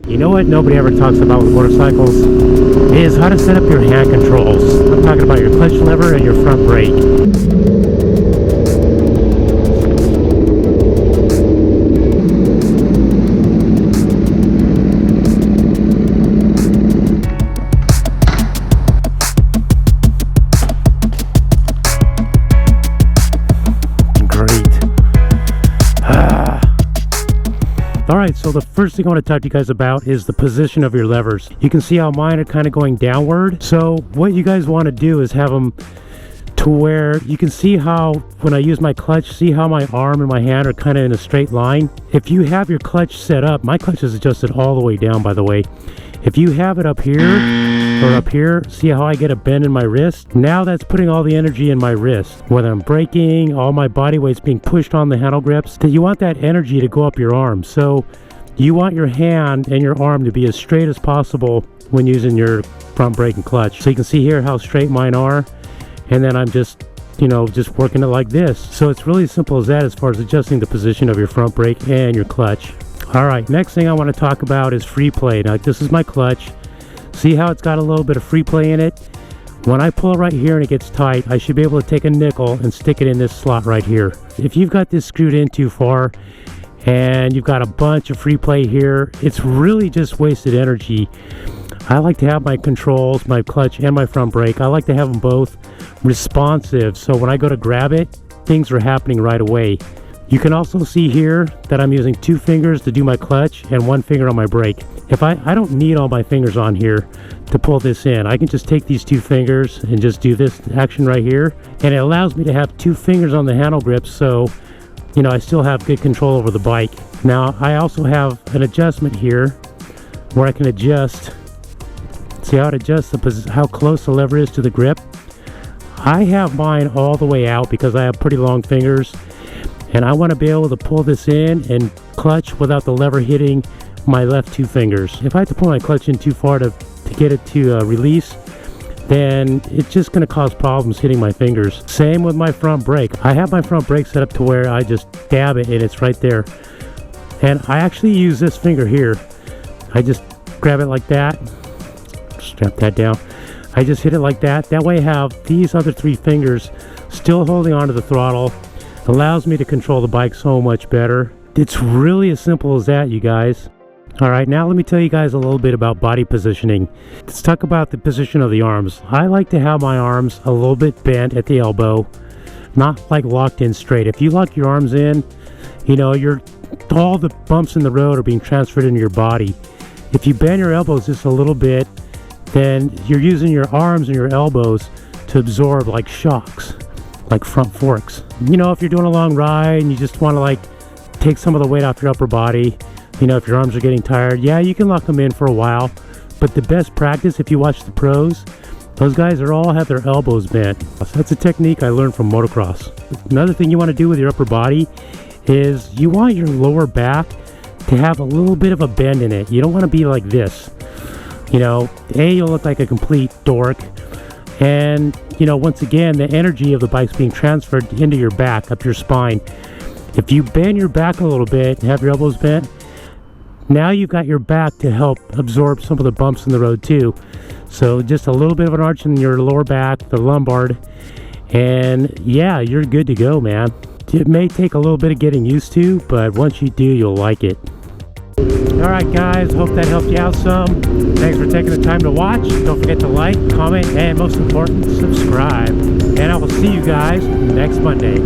You know what nobody ever talks about with motorcycles is how to set up your hand controls. I'm talking about your clutch lever and your front brake. Alright, so the first thing I want to talk to you guys about is the position of your levers. You can see how mine are kind of going downward. So what you guys want to do is have them to where you can see how when I use my clutch, see how my arm and my hand are kind of in a straight line. If you have your clutch set up, my clutch is adjusted all the way down, by the way. If you have it up here or up here, see how I get a bend in my wrist? Now that's putting all the energy in my wrist. Whether I'm braking, all my body weight's being pushed on the handle grips, you want that energy to go up your arm. So you want your hand and your arm to be as straight as possible when using your front brake and clutch. So you can see here how straight mine are, and then I'm just, you know, just working it like this. So it's really simple as that as far as adjusting the position of your front brake and your clutch. Alright, next thing I want to talk about is Freeplay. Now this is my clutch. See how it's got a little bit of Freeplay in it? When I pull right here and it gets tight, I should be able to take a nickel and stick it in this slot right here. If you've got this screwed in too far and you've got a bunch of Freeplay here, it's really just wasted energy. I like to have my controls, my clutch and my front brake, I like to have them both responsive, so when I go to grab it, things are happening right away. You can also see here that I'm using 2 fingers to do my clutch and 1 finger on my brake. If I don't need all my fingers on here to pull this in. I can just take these 2 fingers and just do this action right here, and it allows me to have 2 fingers on the handle grips, so you know I still have good control over the bike. Now I also have an adjustment here where I can adjust. See how it adjusts how close the lever is to the grip? I have mine all the way out because I have pretty long fingers, and I want to be able to pull this in and clutch without the lever hitting my left 2 fingers. If I have to pull my clutch in too far to get it to release, then it's just going to cause problems hitting my fingers. Same with my front brake. I have my front brake set up to where I just dab it and it's right there. And I actually use this finger here. I just grab it like that, strap that down. I just hit it like that. That way I have these other 3 fingers still holding onto the throttle. Allows me to control the bike so much better. It's really as simple as that, you guys. Alright, now let me tell you guys a little bit about body positioning. Let's talk about the position of the arms. I like to have my arms a little bit bent at the elbow, not like locked in straight. If you lock your arms in, you know, all the bumps in the road are being transferred into your body. If you bend your elbows just a little bit, then you're using your arms and your elbows to absorb like shocks, like front forks. You know, if you're doing a long ride and you just want to like take some of the weight off your upper body, you know, if your arms are getting tired, yeah, you can lock them in for a while. But the best practice, if you watch the pros, those guys all have their elbows bent. So that's a technique I learned from motocross. Another thing you want to do with your upper body is you want your lower back to have a little bit of a bend in it. You don't want to be like this. You know, you'll look like a complete dork. And, you know, once again, the energy of the bike's being transferred into your back, up your spine. If you bend your back a little bit and have your elbows bent, now you've got your back to help absorb some of the bumps in the road too. So just a little bit of an arch in your lower back, the lumbar, And yeah, you're good to go, man. It may take a little bit of getting used to, but once you do, you'll like it. Alright guys, hope that helped you out some. Thanks for taking the time to watch. Don't forget to like, comment, and most important, subscribe. And I will see you guys next Monday.